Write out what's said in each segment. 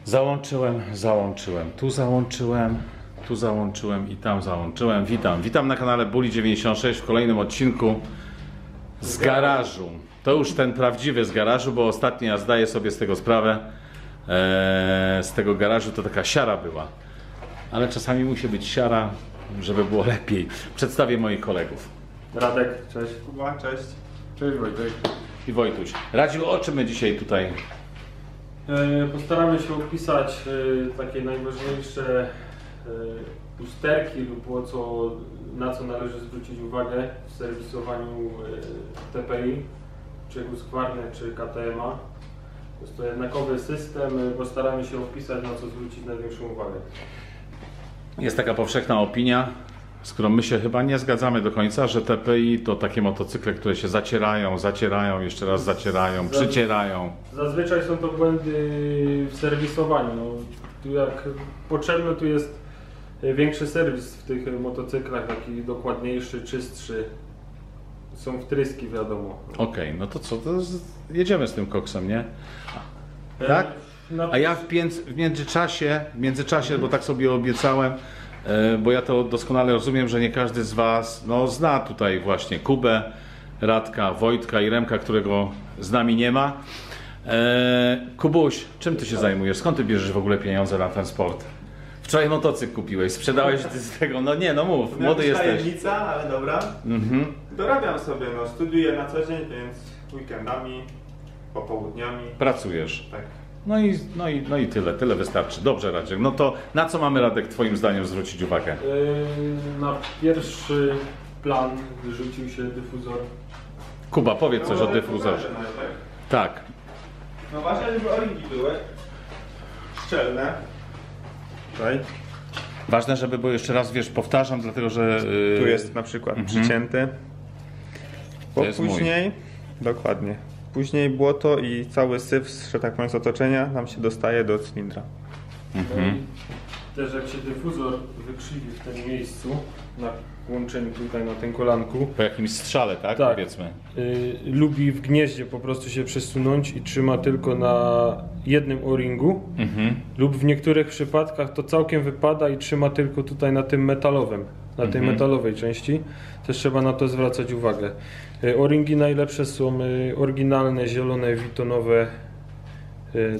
Załączyłem. Tu załączyłem i tam załączyłem. Witam na kanale Bully96 w kolejnym odcinku z garażu. To już ten prawdziwy z garażu, bo ostatnio ja zdaję sobie z tego sprawę. Z tego garażu to taka siara była. Ale czasami musi być siara, żeby było lepiej. Przedstawię moich kolegów. Radek, cześć. Kuba, cześć. Cześć Wojtek. I Wojtuś. Radziu, o czym my dzisiaj tutaj? Postaramy się opisać takie najważniejsze usterki lub na co należy zwrócić uwagę w serwisowaniu TPI, czy Husqvarna, czy KTM-a. Jest to jednakowy system, postaramy się opisać, na co zwrócić największą uwagę. Jest taka powszechna opinia, z którą my się chyba nie zgadzamy do końca, że TPI to takie motocykle, które się zacierają, jeszcze raz zacierają, przycierają. Zazwyczaj są to błędy w serwisowaniu. No, tu jak potrzebny tu jest większy serwis w tych motocyklach, taki dokładniejszy, czystszy. Są wtryski, wiadomo. Okej, no to co, jedziemy z tym koksem, nie? Tak? A ja w międzyczasie, bo tak sobie obiecałem, bo ja to doskonale rozumiem, że nie każdy z Was zna tutaj właśnie Kubę, Radka, Wojtka i Remka, którego z nami nie ma. Kubuś, czym Ty się zajmujesz? Skąd Ty bierzesz w ogóle pieniądze na ten sport? Wczoraj motocykl kupiłeś, sprzedałeś Ty z tego, mów, młody jesteś. Tajemnica, ale dobra. Dorabiam sobie, studiuję na co dzień, więc weekendami, popołudniami. Pracujesz. Tak. No i tyle wystarczy. Dobrze, Radziek. No to na co mamy, Radek, Twoim zdaniem zwrócić uwagę? Na pierwszy plan wyrzucił się dyfuzor. Kuba, powiedz coś o dyfuzorze. Tak. No ważne, żeby oringi były szczelne. Tutaj. Ważne, żeby było, jeszcze raz, powtarzam, dlatego że... Tu jest na przykład przycięty. To jest później, dokładnie. Później błoto i cały syf, że tak powiem, z otoczenia nam się dostaje do cylindra. Też jak się dyfuzor wykrzywi w tym miejscu, na łączeniu tutaj na tym kolanku. Po jakimś strzale, tak? Tak. Powiedzmy. Lubi w gnieździe po prostu się przesunąć i trzyma tylko na jednym o-ringu. Lub w niektórych przypadkach to całkiem wypada i trzyma tylko tutaj na tym metalowym, na tej metalowej części. Też trzeba na to zwracać uwagę. O-ringi najlepsze są oryginalne, zielone, witonowe.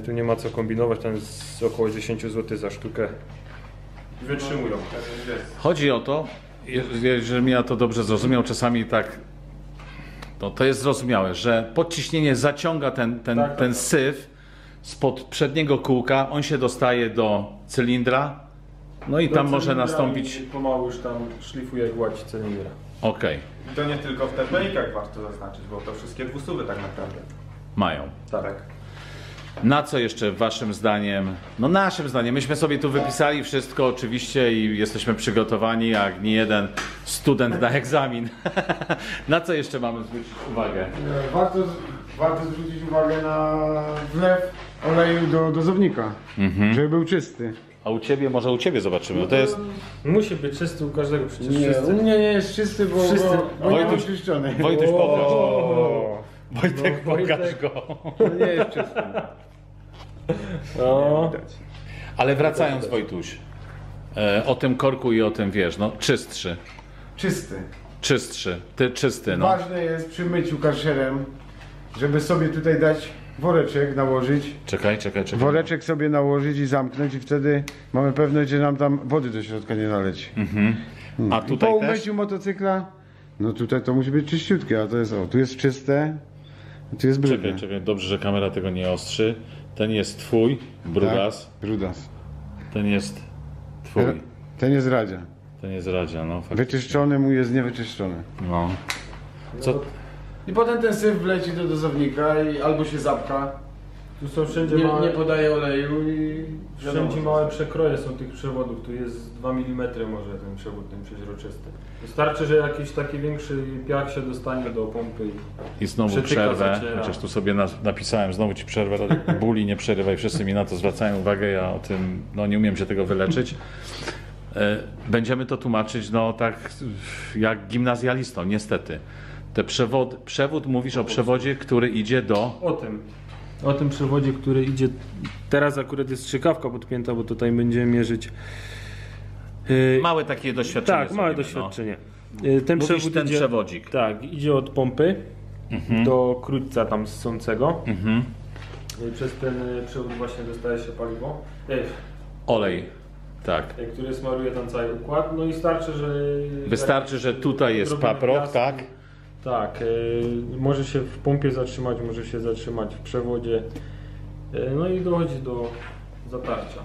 Tu nie ma co kombinować, tam jest około 10 zł za sztukę. Wytrzymują. Chodzi o to, jeżeli ja to dobrze zrozumiał, czasami tak, to jest zrozumiałe, że podciśnienie zaciąga ten syf spod przedniego kółka, on się dostaje do cylindra, no i tam może nastąpić... I pomału już tam szlifuje gładź cylindra. Okej. I to nie tylko w TPI-kach warto zaznaczyć, bo to wszystkie dwusuwy tak naprawdę. Mają. Tak. Na co jeszcze Waszym zdaniem? Naszym zdaniem. Myśmy sobie tu wypisali wszystko oczywiście i jesteśmy przygotowani jak nie jeden student na egzamin. Na co jeszcze mamy zwrócić uwagę? Warto zwrócić uwagę na wlew oleju do dozownika, żeby był czysty. A może u Ciebie zobaczymy. To jest... Musi być czysty u każdego przecież. U mnie nie jest czysty, bo nie mam czyszczony. Wojtuś, pokaż. Wojtek, pokaż go. Nie jest czysty. No. Ale wracając, Wojtuś, o tym korku i o tym, czystszy. Czysty. Czysty, Ważne jest przy myciu kasherem, żeby sobie tutaj dać woreczek nałożyć. Czekaj. Woreczek sobie nałożyć i zamknąć i wtedy mamy pewność, że nam tam wody do środka nie naleci. A tutaj po też? umyciu motocykla, tutaj to musi być czyściutkie, a to jest, tu jest czyste, a tu jest brudne. Czekaj, dobrze, że kamera tego nie ostrzy. Ten jest Twój, brudas. Tak, brudas. Ten jest Twój. Ten jest Radzia. Ten jest Radzia, faktycznie. Wyczyszczony, mój jest niewyczyszczony. Co? I potem ten syf wleci do dozownika i albo się zapcha, Tu są wszędzie nie podaje oleju i wszędzie małe przekroje są tych przewodów. Tu jest 2 mm może ten przewód, ten przeźroczysty. Wystarczy, że jakiś taki większy piach się dostanie do pompy I znowu przerwę, chociaż tu sobie napisałem, znowu Ci przerwę, Bully, nie przerywaj, wszyscy mi na to zwracają uwagę, ja o tym, nie umiem się tego wyleczyć. Będziemy to tłumaczyć, tak jak gimnazjalistom, niestety. Przewód, mówisz o przewodzie, który idzie do... O tym. o tym przewodzie, który idzie, teraz akurat jest strzykawka podpięta, bo tutaj będziemy mierzyć. Małe takie doświadczenie. Tak, małe zrobimy, doświadczenie. Mówisz Ten przewód ten idzie, przewodzik. tak, idzie od pompy do krótca tam ssącego. Przez ten przewód właśnie dostaje się paliwo, Olej. Tak. który smaruje ten cały układ. No i Wystarczy, że tutaj jest odrobinę paprot, piasku. tak? Tak, może się w pompie zatrzymać, może się zatrzymać w przewodzie. No i dochodzi do zatarcia.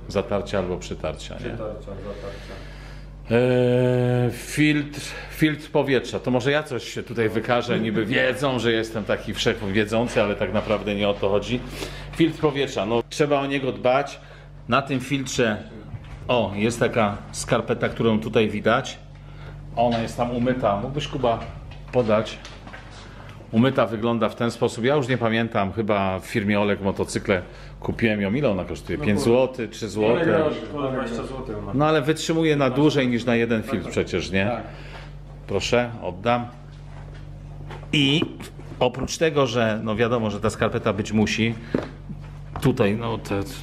Zatarcia albo przytarcia, nie? Zatarcia. Filtr powietrza. To może ja coś się tutaj wykażę, niby wiedzą, że jestem taki wszechwiedzący, ale tak naprawdę nie o to chodzi. Filtr powietrza, no trzeba o niego dbać. Na tym filtrze, o, jest taka skarpeta, którą tutaj widać. Ona jest tam umyta. Mógłbyś, Kuba, podać? Umyta wygląda w ten sposób. Ja już nie pamiętam, chyba w firmie Oleg motocykle kupiłem ją. Ile ona kosztuje? 5 zł, 3 zł? 20 zł. No ale wytrzymuje na dłużej niż na jeden filtr przecież, nie? Tak. Proszę, oddam. I oprócz tego, że no wiadomo, że ta skarpeta być musi, tutaj no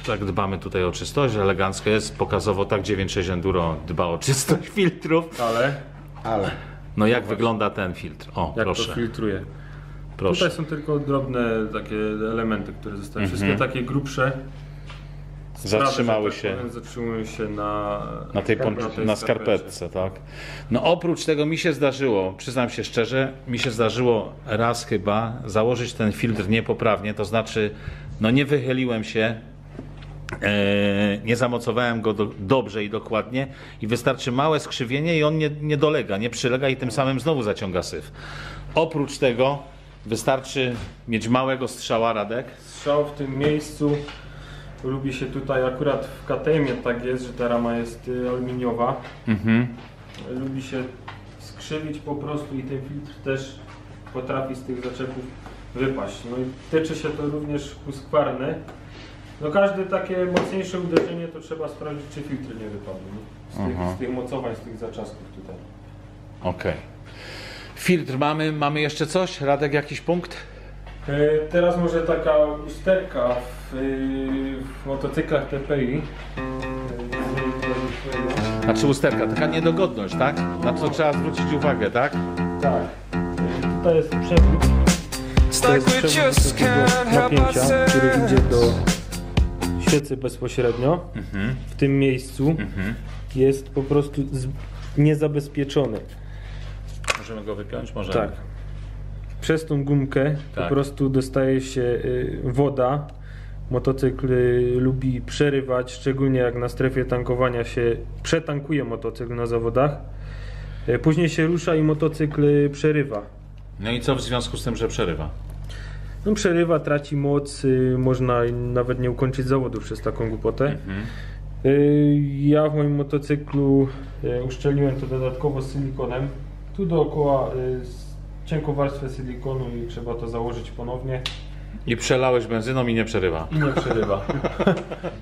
tak dbamy tutaj o czystość, że elegancko jest, pokazowo tak 9.6 Enduro dba o czystość filtrów. Ale. No jak wygląda ten filtr? O, Jak proszę, to filtruje. proszę. Tutaj są tylko drobne takie elementy, które zostały. Wszystkie takie grubsze Zatrzymały sprawy, że się. tak powiem, zatrzymują się na Na tej skarpetce. skarpetce, tak? No oprócz tego mi się zdarzyło, przyznam się szczerze, mi się zdarzyło raz chyba założyć ten filtr niepoprawnie, to znaczy no nie wychyliłem się, nie zamocowałem go dobrze i dokładnie i wystarczy małe skrzywienie i on nie dolega, nie przylega i tym samym znowu zaciąga syf. Oprócz tego wystarczy mieć małego strzała, Radek. Strzał w tym miejscu lubi się tutaj, akurat w KTM-ie tak jest, że ta rama jest aluminiowa. Lubi się skrzywić po prostu i ten filtr też potrafi z tych zaczepów wypaść. No i tyczy się to również huskwarny. No każde takie mocniejsze uderzenie to trzeba sprawdzić, czy filtry nie wypadły. Z tych mocowań, z tych zaczasków tutaj. Okej. Filtr mamy jeszcze coś? Radek, jakiś punkt? Teraz może taka usterka w motocyklach TPI. Znaczy usterka, taka niedogodność, tak? Na co trzeba zwrócić uwagę, tak? Tak. Tutaj jest przewód. To jest przewód wysokiego napięcia, który idzie do świecy bezpośrednio. W tym miejscu jest po prostu niezabezpieczony. Możemy go wypiąć? Możemy. Tak. Przez tą gumkę Tak. po prostu dostaje się woda. Motocykl lubi przerywać, szczególnie jak na strefie tankowania się przetankuje motocykl na zawodach. Później się rusza i motocykl przerywa. No i co w związku z tym, że przerywa? No, przerywa, traci moc, można nawet nie ukończyć zawodu przez taką głupotę. Ja w moim motocyklu uszczeliłem to dodatkowo z silikonem. Tu dookoła cienką warstwę silikonu i trzeba to założyć ponownie. I przelałeś benzyną i nie przerywa. I nie przerywa.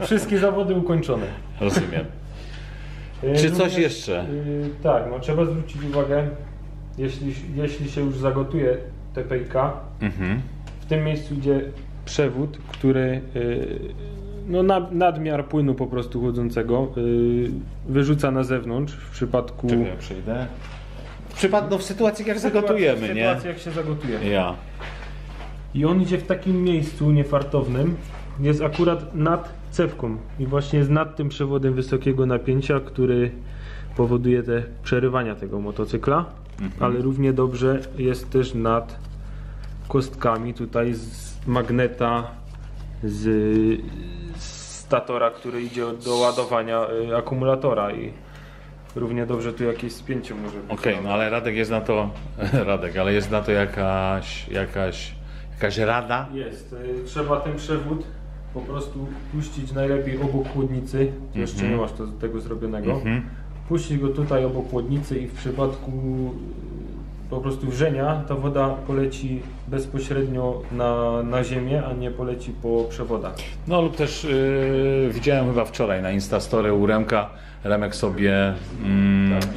Wszystkie zawody ukończone. Rozumiem. Czy coś Również, jeszcze? Tak, no trzeba zwrócić uwagę, jeśli się już zagotuje TPIK, w tym miejscu idzie przewód, który no nadmiar płynu po prostu chłodzącego wyrzuca na zewnątrz w przypadku... Czekaj, ja przejdę. W sytuacji jak zagotujemy, w nie? sytuacji jak się zagotuje. Ja. I on idzie w takim miejscu niefartownym, jest akurat nad cewką i właśnie jest nad tym przewodem wysokiego napięcia, który powoduje te przerywania tego motocykla, ale równie dobrze jest też nad kostkami tutaj z magneta, z statora, który idzie do ładowania akumulatora i równie dobrze tu jakieś spięcie może być. Okej, no ale Radek jest na to... Radek, ale jest na to jakaś rada? Jest. Trzeba ten przewód po prostu puścić najlepiej obok chłodnicy. Jeszcze nie masz tego zrobionego. Puścić go tutaj obok chłodnicy i w przypadku po prostu wrzenia ta woda poleci bezpośrednio na ziemię, a nie poleci po przewodach. No lub też widziałem chyba wczoraj na Instastory u Remka, Remek sobie,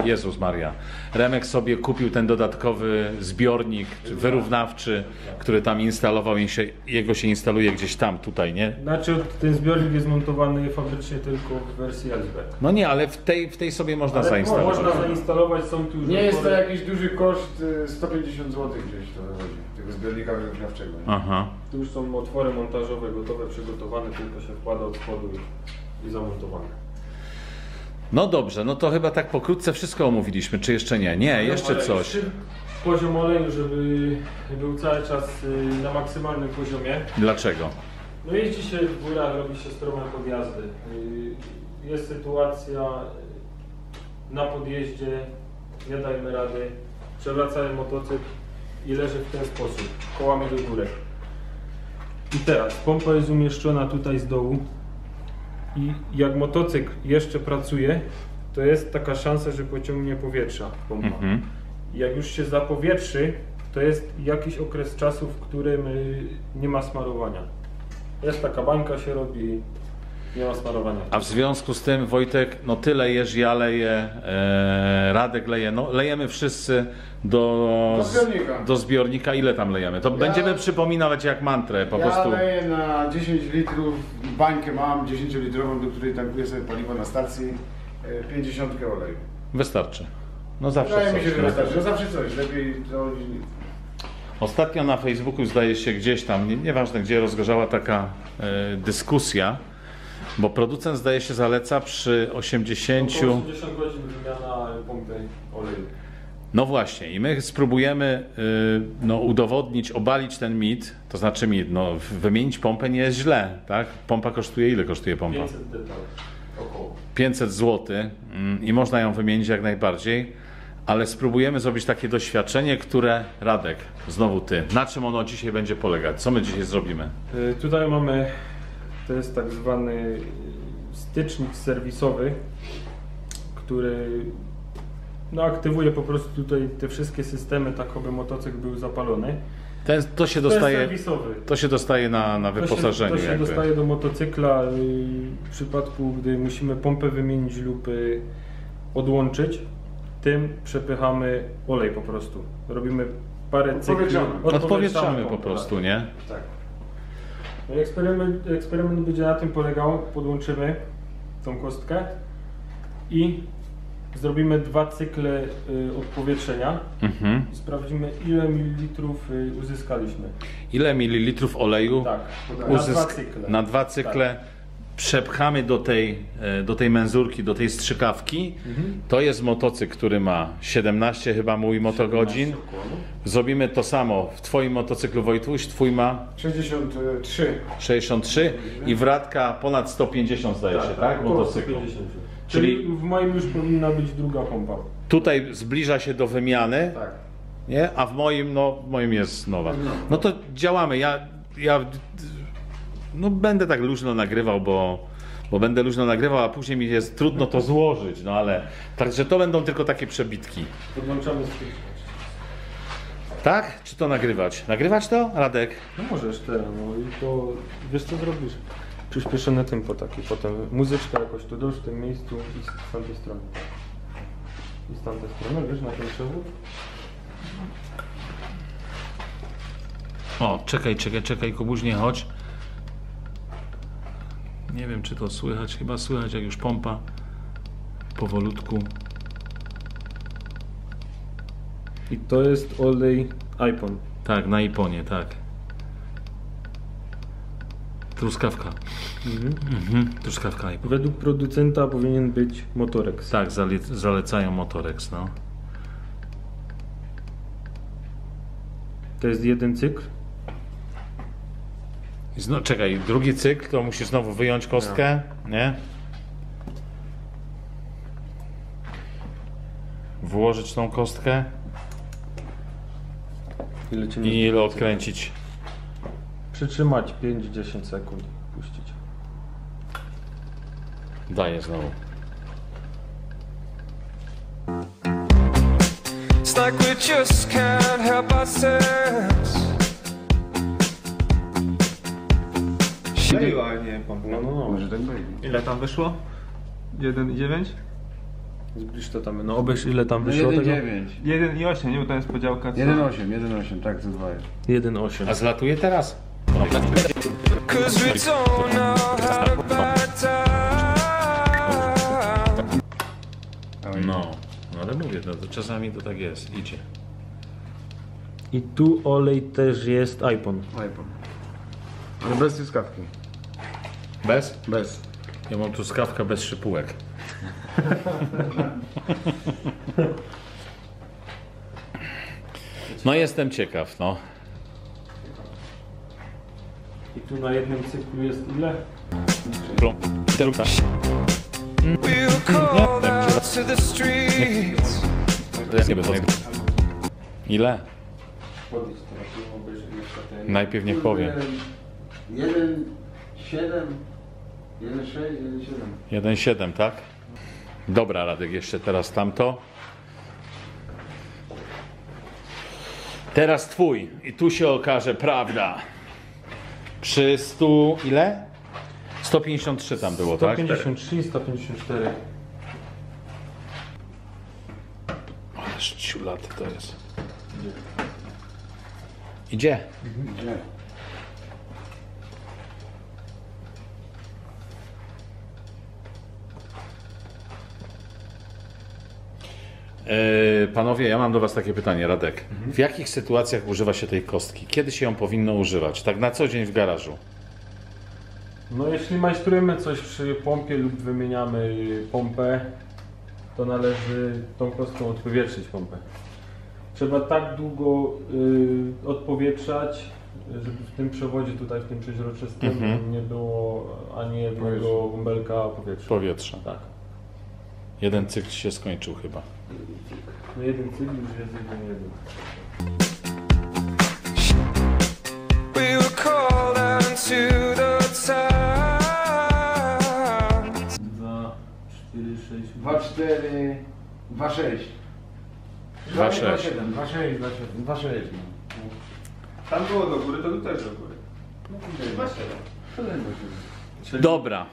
Jezus Maria, Remek sobie kupił ten dodatkowy zbiornik wyrównawczy, który tam instalował i jego się instaluje gdzieś tam, tutaj, nie? Znaczy ten zbiornik jest montowany fabrycznie tylko w wersji LSB. No nie, ale w tej sobie można zainstalować. Można zainstalować, są tu już Nie jest to otwory. jakiś duży koszt, 150 zł gdzieś to wychodzi, tego zbiornika wyrównawczego. Aha. Tu już są otwory montażowe gotowe, przygotowane, tylko się wkłada od spodu i zamontowane. No dobrze, no to chyba tak pokrótce wszystko omówiliśmy, czy jeszcze nie? Nie, jeszcze coś. Poziom oleju, żeby był cały czas na maksymalnym poziomie. Dlaczego? No jeździ się w górach, robi się strome podjazdy. Jest sytuacja na podjeździe, nie dajmy rady, przewracamy motocykl i leży w ten sposób, kołami do góry. I teraz pompa jest umieszczona tutaj z dołu i jak motocykl jeszcze pracuje, to jest taka szansa, że pociągnie powietrza pompa. I jak już się zapowietrzy, to jest jakiś okres czasu, w którym nie ma smarowania. Jest taka bańka się robi, nie ma smarowania. A w związku z tym, Wojtek, no ty lejesz, ja leję, Radek leje, no lejemy wszyscy do zbiornika. Ile tam lejemy? To będziemy przypominać jak mantrę po prostu. Ja leję na 10 litrów, bańkę mam 10-litrową, do której tankuję sobie paliwo na stacji, 50 oleju. Wystarczy. No zawsze Wydaje mi coś, się, że nie? wystarczy. No zawsze coś, lepiej to... Ostatnio na Facebooku zdaje się gdzieś tam, nieważne gdzie, rozgorzała taka dyskusja, bo producent zdaje się zaleca przy 80... Około 80 godzin wymiana pompy oleju. No właśnie i my spróbujemy udowodnić, obalić ten mit, to znaczy mit, no wymienić pompę nie jest źle, tak? Pompa kosztuje, ile kosztuje pompa? 500 detali, około. 500 zł i można ją wymienić jak najbardziej, ale spróbujemy zrobić takie doświadczenie, które, Radek, znowu ty, na czym ono dzisiaj będzie polegać? Co my dzisiaj zrobimy? Tutaj mamy, to jest tak zwany stycznik serwisowy, który aktywuje po prostu tutaj te wszystkie systemy, tak aby motocykl był zapalony. To się To jest dostaje, serwisowy. to się dostaje na wyposażeniu. To się jakby. dostaje do motocykla w przypadku, gdy musimy pompę wymienić lub odłączyć. Tym przepychamy olej po prostu. Robimy parę cykli. Odpowietrzamy po pompę, prostu, nie? tak. No i eksperyment będzie na tym polegał. Podłączymy tą kostkę i zrobimy 2 cykle odpowietrzenia i sprawdzimy, ile mililitrów uzyskaliśmy. Ile mililitrów oleju Tak, na 2 cykle. na 2 cykle przepchamy do tej menzurki, do tej strzykawki. To jest motocykl, który ma 17 chyba mój motogodzin. Zrobimy to samo w twoim motocyklu, Wojtuś, twój ma 63. 63 i w Radka ponad 150 zdaje się, tak? Około Motocyklu. 150. Czyli Czyli w moim już powinna być druga pompa. tutaj zbliża się do wymiany, Tak. nie? A w moim jest nowa. No to działamy. Ja będę tak luźno nagrywał, bo będę luźno nagrywał, a później mi jest trudno to złożyć, no ale także to będą tylko takie przebitki. Podłączamy stycznik. Tak? Czy to nagrywać? Nagrywać to, Radek? No możesz teraz, no i to wiesz co zrobisz? Przyspieszone tempo takie, potem muzyczka jakoś tu dość w tym miejscu i z tamtej strony. I z tamtej strony, wiesz, na ten przewód? O, czekaj, Kubuś, nie chodź. Nie wiem, czy to słychać, chyba słychać, jak już pompa powolutku. I to jest olej iPhone. Tak, na Iponie, tak. Truskawka. Truskawka Ipon. Według producenta powinien być Motorex. Tak, zalecają Motorex, no. To jest jeden cykl. Czekaj, drugi cykl, to musisz znowu wyjąć kostkę, nie? Włożyć tą kostkę i ile odkręcić. Przytrzymać 5-10 sekund. Puścić. Daję znowu. It's like we just can't help ourselves. Oleju, ale nie pompy. No. Może tak być. Ile tam wyszło? 1,9? Zbliż to tam, no obejrz ile tam No wyszło tego. 1,9. 1,8, nie? Bo to jest podziałka co? 1,8, tak, to 2 jest. 1,8. A zlatuje teraz? Cause we don't know how to buy time. No, ale mówię, no to czasami to tak jest, idzie. I tu olej też jest iPhone. iPhone. Ale bez truskawki. Bez? Bez. Ja mam truskawkę bez szypułek. No jestem ciekaw, no. I tu na jednym cyklu jest ile? We'll call out to the streets. Ile? Podjedź teraz, obejrz jeszcze ten. Najpierw niech powie. 1,7, 1,6, 1,7. 1,7, tak? Dobra, Radek, jeszcze teraz tamto. Teraz twój. I tu się okaże prawda. Przy 100 ile? 153 tam było, tak? 153, 154. Ależ ciulaty to jest. Idzie. Gdzie? Panowie, ja mam do was takie pytanie, Radek. W jakich sytuacjach używa się tej kostki? Kiedy się ją powinno używać? Tak na co dzień w garażu. No jeśli majstrujemy coś przy pompie lub wymieniamy pompę, to należy tą kostką odpowietrzyć pompę. Trzeba tak długo odpowietrzać, żeby w tym przewodzie tutaj, w tym przeźroczystym nie było ani jednego bąbelka powietrza. Powietrza. Tak. Jeden cykl się skończył chyba. No jeden cykl już jest jeden. We were called out into the town. 2, 4, 6, 2, 4, 2, 6. 2,6. 2, 6, 2, 6. Tam było do góry, to tu też do góry. Dobra.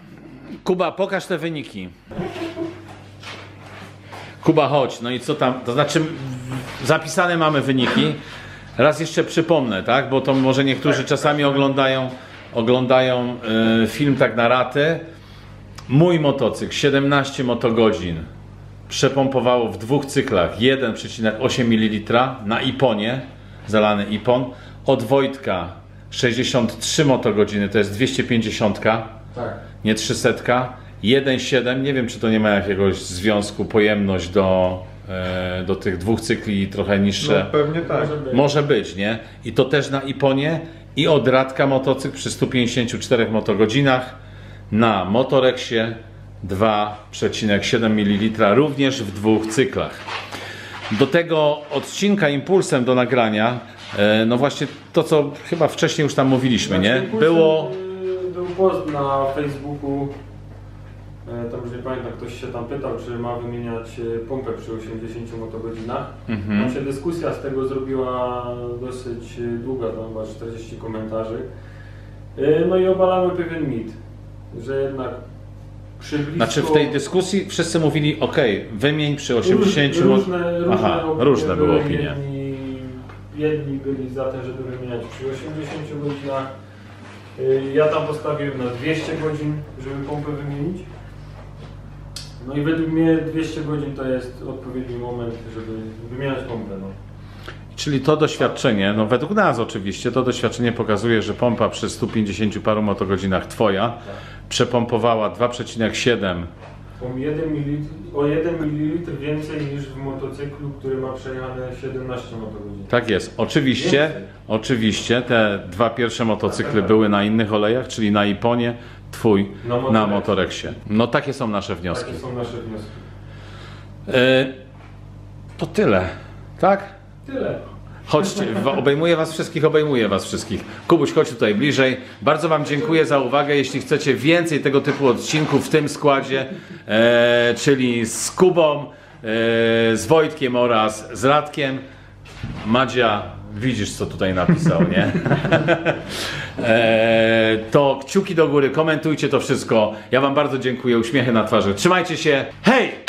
Kuba, pokaż te wyniki. Kuba, chodź. No i co tam? To znaczy, zapisane mamy wyniki. Raz jeszcze przypomnę, tak? Bo to może niektórzy czasami oglądają film tak na raty. Mój motocykl 17 motogodzin przepompowało w dwóch cyklach 1,8 ml na Iponie, zalany Ipon. Od Wojtka 63 motogodziny, to jest 250, Tak. nie 300. 1,7, nie wiem czy to nie ma jakiegoś związku, pojemność do tych dwóch cykli i trochę niższe. No pewnie tak. Może być, nie? I to też na Iponie i od Radka motocykl przy 154 motogodzinach na Motorexie 2,7 ml również w dwóch cyklach. Do tego odcinka impulsem do nagrania, no właśnie to co chyba wcześniej już tam mówiliśmy, nie? Było... Był post na Facebooku, tam już nie pamiętam, ktoś się tam pytał, czy ma wymieniać pompę przy 80 motogodzinach. Tam się dyskusja z tego zrobiła dosyć długa, tam chyba 40 komentarzy. No i obalamy pewien mit, że jednak przy blisko... Znaczy w tej dyskusji wszyscy mówili, ok, wymień przy 80... różne były opinie. Jedni byli za tym, żeby wymieniać przy 80 godzinach. Ja tam postawiłem na 200 godzin, żeby pompę wymienić. No i według mnie 200 godzin to jest odpowiedni moment, żeby wymieniać pompę. No. Czyli to doświadczenie, no według nas oczywiście, to doświadczenie pokazuje, że pompa przy 150 paru motogodzinach twoja przepompowała 2,7 o 1 ml więcej niż w motocyklu, który ma przejechane 17 motogodzin. Tak jest. Więcej. Oczywiście te dwa pierwsze motocykle były na innych olejach, czyli na Iponie, twój na Motorexie. No takie są nasze wnioski. Takie są nasze wnioski. To tyle, tak? Tyle. Chodźcie, obejmuję was wszystkich. Kubuś, chodź tutaj bliżej. Bardzo wam dziękuję za uwagę. Jeśli chcecie więcej tego typu odcinków w tym składzie, czyli z Kubą, z Wojtkiem oraz z Radkiem, Madzia Widzisz, co tutaj napisał, nie? To kciuki do góry, komentujcie to wszystko. Ja wam bardzo dziękuję, uśmiechy na twarzy. Trzymajcie się, hej!